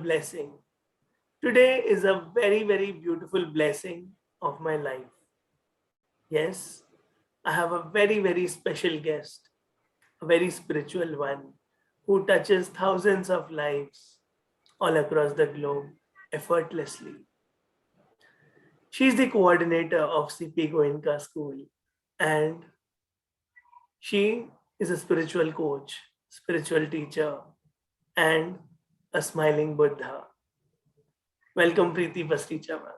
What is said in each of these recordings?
blessing. Today is a very, very beautiful blessing of my life. Yes, I have a very, very special guest, a very spiritual one, who touches thousands of lives all across the globe effortlessly. She is the coordinator of CP Goenka School, and she is a spiritual coach, spiritual teacher, and a smiling Buddha. Welcome, Preeti Pastichama.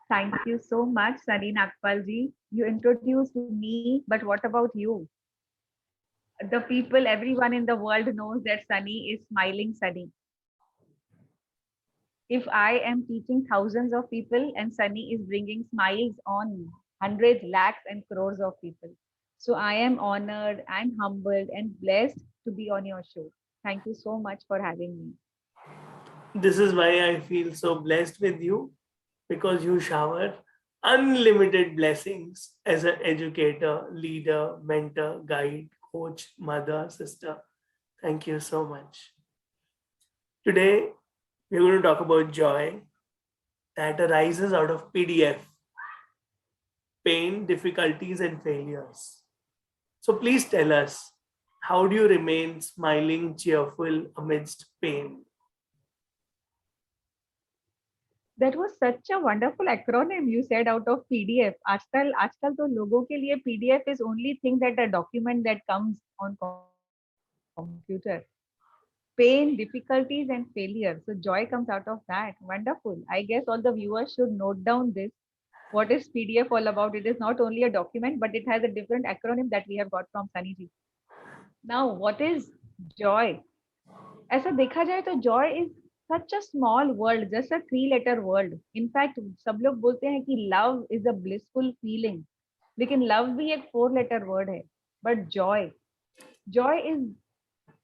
Thank you so much, Sunny Nagpal ji. You introduced me, but what about you? The people, everyone in the world knows that Sunny is smiling Sunny. If I am teaching thousands of people and Sunny is bringing smiles on hundreds, lakhs, and crores of people. So I am honored, I'm humbled, and blessed to be on your show. Thank you so much for having me. This is why I feel so blessed with you because you shower unlimited blessings as an educator, leader, mentor, guide, coach, mother, sister. Thank you so much. Today, we're going to talk about joy that arises out of PDF, pain, difficulties, and failures. So please tell us, how do you remain smiling, cheerful amidst pain? That was such a wonderful acronym you said out of PDF. आजकल तो लोगों के लिए PDF is only thing that a document that comes on computer. Pain, difficulties, and failure. So joy comes out of that. Wonderful. I guess all the viewers should note down this. What is PDF all about? It is not only a document, but it has a different acronym that we have got from Sunny ji. Now, what is joy? ऐसा देखा जाए तो joy is such a small world, just a three-letter word. In fact, सब लोग बोलते हैं कि love is a blissful feeling. लेकिन love भी एक four-letter word है. But joy is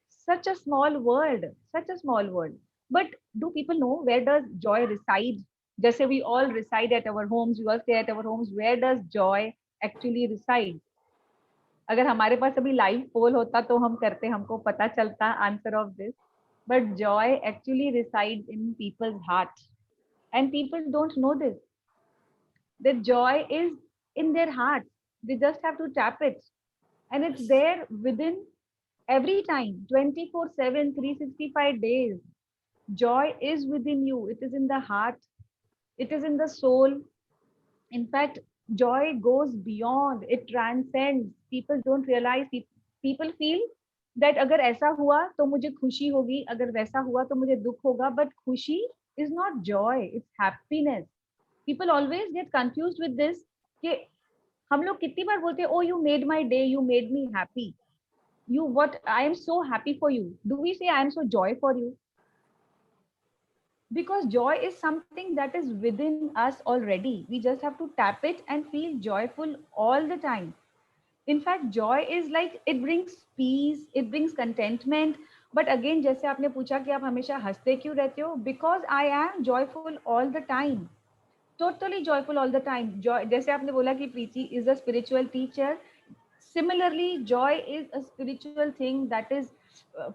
such a small world, such a small world. But do people know where does joy reside? जैसे we all reside at our homes, we all stay at our homes. Where does joy actually reside? अगर हमारे पास अभी live पोल होता तो हम करते हमको पता चलता answer of this but joy actually resides in people's heart and people don't know this that joy is in their heart. They just have to tap it and it's there within every time 24/7 365 days. Joy is within you, it is in the heart, it is in the soul. In fact, joy goes beyond, it transcends. People don't realize, people feel that अगर ऐसा हुआ तो मुझे खुशी होगी, अगर वैसा हुआ तो मुझे दुख होगा, but खुशी is not joy, it's happiness. People always get confused with this कि हम लोग कितनी बार बोलते हैं, oh you made my day, you made me happy, you what I am so happy for you. Do we say I am so joy for you? Because joy is something that is within us already. We just have to tap it and feel joyful all the time. In fact, joy is like it brings peace, it brings contentment. But again, जैसे आपने पूछा कि आप हमेशा हंसते क्यों रहते हो? Because I am joyful all the time, totally joyful all the time. Joy, जैसे आपने बोला कि प्रीति is a spiritual teacher. Similarly, joy is a spiritual thing that is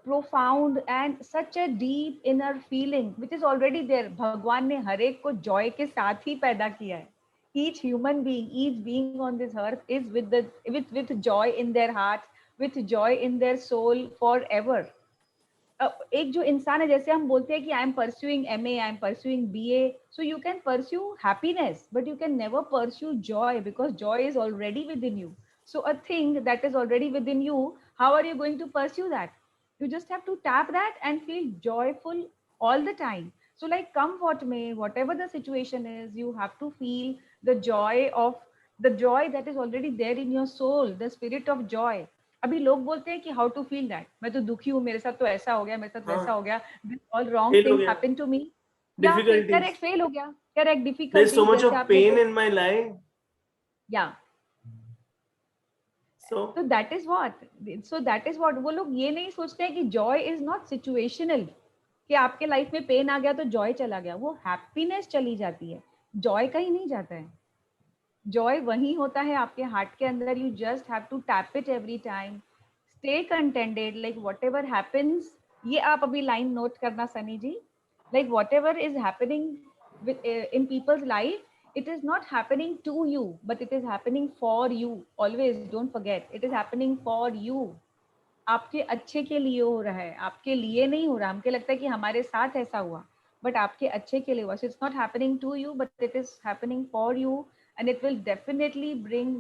profound and such a deep inner feeling which is already there. भगवान ने हर एक को joy के साथ ही पैदा किया है. Each human being, each being on this earth is with joy in their heart, with joy in their soul forever. एक जो इंसान है, जैसे हम बोलते हैं कि I am pursuing MA, I am pursuing BA, so you can pursue happiness but you can never pursue joy because joy is already within you. So a thing that is already within you, how are you going to pursue that? You just have to tap that and feel joyful all the time. So like come what may, whatever the situation is, you have to feel the joy of the joy that is already there in your soul, the spirit of joy. अभी लोग बोलते हैं कि how to feel that, मैं तो दुखी हूँ, मेरे साथ तो ऐसा हो गया, मेरे साथ वैसा हाँ, हो गया, दिस ऑल रॉन्ग fail हो थिंग्स गया. Happen to me. या Difficulties. करेक्ट, फेल हो गया, correct, There's so difficulties much जैसे of आपने pain बोला. in my life. या So तो that is what, so that is what वो लोग ये नहीं सोचते हैं कि जॉय इज नॉट सिचुएशनल, कि आपके लाइफ में पेन आ गया तो जॉय चला गया. वो हैप्पीनेस चली जाती है, जॉय कहीं नहीं जाता है. जॉय वही होता है आपके हार्ट के अंदर. You just have to tap it every time, stay contented, like whatever happens ये आप अभी लाइन नोट करना सनी जी. Like whatever is happening in people's life, it is not happening to you, but it is happening for you. Always don't forget, it is happening for you. आपके अच्छे के लिए हो रहा है, आपके लिए नहीं हो रहा. हमके लगता है कि हमारे साथ ऐसा हुआ, बट आपके अच्छे के लिए हुआ. So it's not happening to you, but it is happening for you, and it will definitely bring,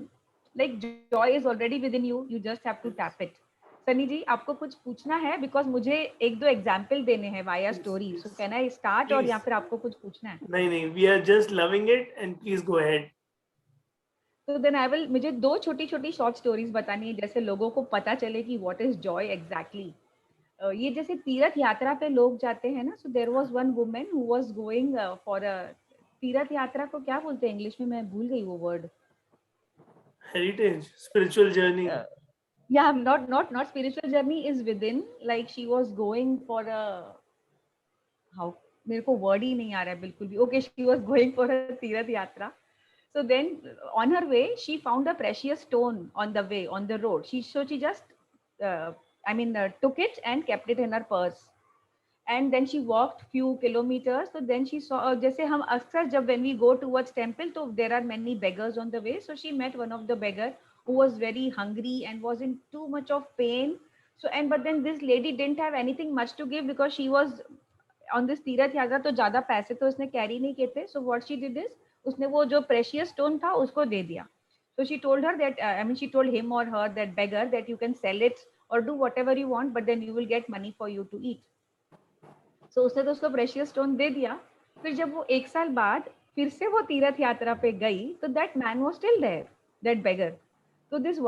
like, joy is already within you. You just have to tap it. Sunny जी, आपको कुछ पूछना है? बिकॉज मुझे एक दो एग्जाम्पल देने हैं via Yes, story. So yes. Can I start, और या Please. फिर आपको कुछ पूछना है? नहीं नहीं, we are just loving it and please go ahead. तो देन आई विल, मुझे दो छोटी छोटी शॉर्ट स्टोरीज बतानी है, जैसे लोगों को पता चले कि व्हाट इज जॉय एग्जैक्टली. ये जैसे तीर्थ यात्रा पे लोग जाते हैं ना. So there was one woman who was going for a तीर्थ यात्रा को क्या बोलते हैं इंग्लिश में, मैं भूल गई वो word. Heritage, spiritual journey. Yeah, not spiritual journey is within, like she was going for a, how, मेरे को वर्ड ही नहीं आ रहा है बिल्कुल भी. Okay, she was going for a तीर्थ यात्रा. So then on her way she found a precious stone on the way, on the road. She just took it and kept it in her purse. And then she walked few kilometers. So then she saw, जैसे हम अक्सर जब when we go towards temple, तो there are many beggars on the way. So she met one of the beggar who was very hungry and was in too much of pain. So and but then this lady didn't have anything much to give, because she was on this तीर्थ यात्रा. तो ज्यादा पैसे तो उसने carry नहीं किए थे. So what she did is, उसने वो जो precious stone था उसको दे दिया. So she told her that, she told him or her, that beggar, that you can sell it or do whatever you want, but then you will get money for you to eat. So उसने तो उसको precious stone दे दिया. फिर जब वो एक साल बाद फिर से वो तीर्थ यात्रा पे गई, तो that man was still there, that beggar. So this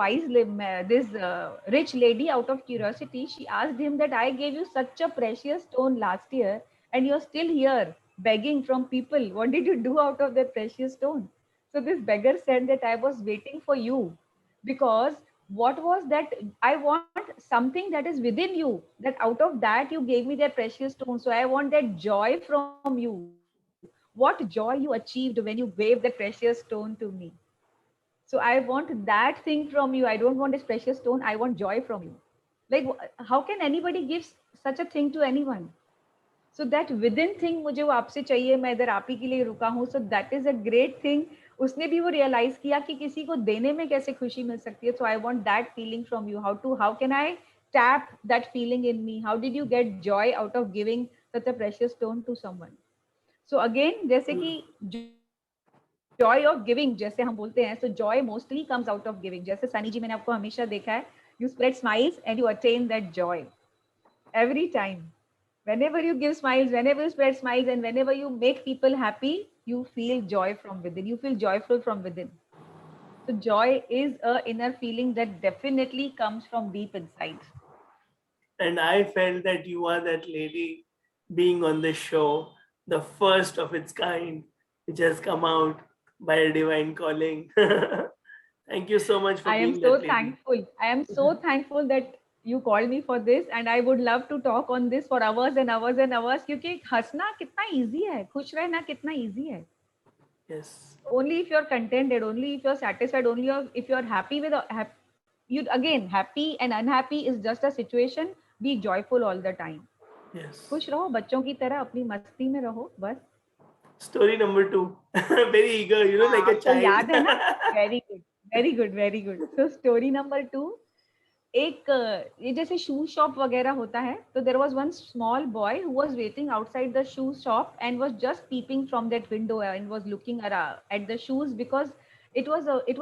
rich lady, out of curiosity, she asked him that, I gave you such a precious stone last year, and you're still here begging from people. What did you do out of that precious stone? So this beggar said that, I was waiting for you, because what was that, I want something that is within you, that out of that you gave me that precious stone. So I want that joy from you. What joy you achieved when you gave that precious stone to me. So I want that thing from you. I don't want this precious stone, I want joy from you. Like, how can anybody give such a thing to anyone? So that within thing मुझे वो आपसे चाहिए, मैं इधर आप ही के लिए रुका हूँ. So that is a great thing. उसने भी वो रियलाइज किया कि किसी को देने में कैसे खुशी मिल सकती है. So I want that feeling from you. How can I tap that feeling in me? How did you get joy out of giving such a precious stone to someone? So again, जैसे कि joy of giving जैसे हम बोलते हैं, so joy mostly comes out of giving. जैसे सनी जी, मैंने आपको हमेशा देखा है, you spread smiles and you attain that joy every time. Whenever you give smiles, whenever you spread smiles, and whenever you make people happy, you feel joy from within, you feel joyful from within. So joy is a inner feeling that definitely comes from deep inside. And I felt that you are that lady being on this show, the first of its kind, which has come out by a divine calling. Thank you so much for I am being so that lady. thankful. I am so thankful that you called me for this, and I would love to talk on this for hours and hours and hours, क्योंकि हंसना कितना easy है, खुश रहना कितना easy है. Yes. Only if you're contented, only if you're satisfied, only if you're happy with you, again, happy and unhappy is just a situation. Be joyful all the time. Yes. खुश रहो बच्चों की तरह, अपनी मस्ती में रहो बस. Story number two. Very eager, हाँ, like a आपको child. याद है ना? Very good, very good, very good. So story number 2. एक ये जैसे शू शॉप वगैरह होता है, तो there was one small boy who was waiting outside the shoe shop and was just peeping from that window and was looking at the shoes, because it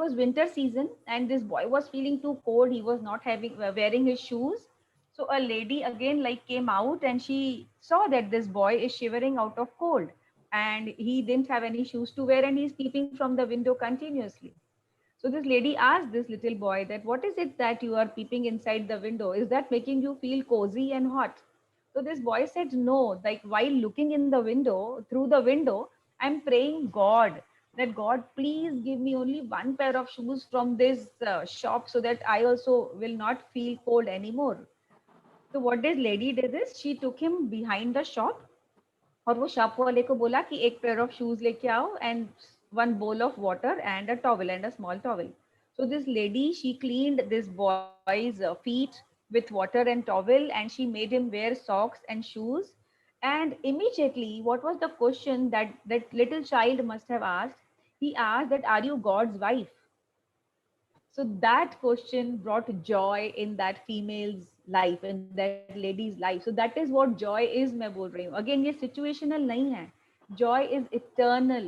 was winter season and this boy was feeling too cold. He was not having wearing his shoes. So a lady again like came out and she saw that this boy is shivering out of cold, and he didn't have any shoes to wear, and he's peeping from the window continuously. So this lady asked this little boy that, what is it that you are peeping inside the window? Is that making you feel cozy and hot? So this boy said, no, like while looking in the window, through the window, I'm praying God that, God, please give me only one pair of shoes from this shop so that I also will not feel cold anymore. So what this lady did is, she took him behind the shop, और वो shop वाले को बोला कि एक pair of shoes लेके आओ and one bowl of water and a towel and a small towel. So this lady, she cleaned this boy's feet, with water and towel, and she made him wear socks and shoes. And immediately, what was the question that that little child must have asked? He asked that, "Are you God's wife?" So that question brought joy in that female's life, in that lady's life. So that is what joy is, मैं बोल रही हूँ. Again, ये situational नहीं है. Joy is eternal.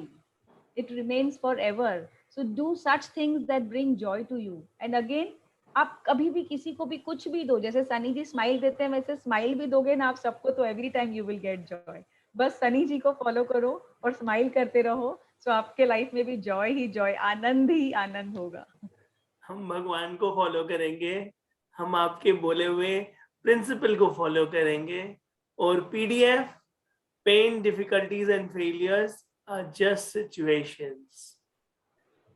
It remains forever. So do such things that bring joy to you. And again, आप कभी भी किसी को भी कुछ भी दो, जैसे सनी जी स्माइल देते हैं, वैसे स्माइल भी दोगे ना आप सबको, तो every time you will get Joy. बस सनी जी को फॉलो करो और स्माइल करते रहो, सो आपके लाइफ में भी जॉय ही जॉय, आनंद ही आनंद होगा. हम भगवान को फॉलो करेंगे, हम आपके बोले हुए प्रिंसिपल को फॉलो करेंगे, और PDF, pain, difficulties and failures are just situations.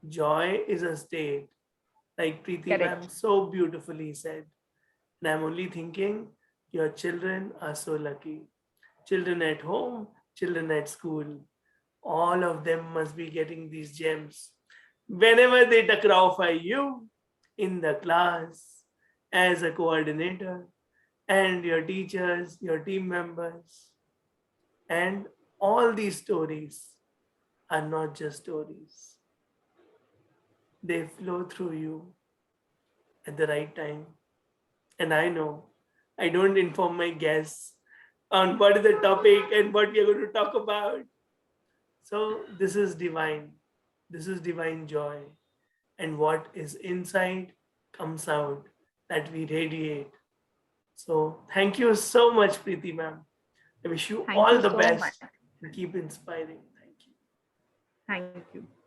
Joy is a state, like Preeti ma'am correct. so beautifully said. And I'm only thinking, your children are so lucky. Children at home, children at school, all of them must be getting these gems. Whenever they takraw you in the class, as a coordinator, and your teachers, your team members, and all these stories are not just stories. They flow through you at the right time. And I know I don't inform my guests on what is the topic and what we are going to talk about. So this is divine. This is divine joy. And what is inside comes out, that we radiate. So thank you so much, Preeti ma'am. I wish you Thank all you the so best much. and keep inspiring. Thank you. Thank you.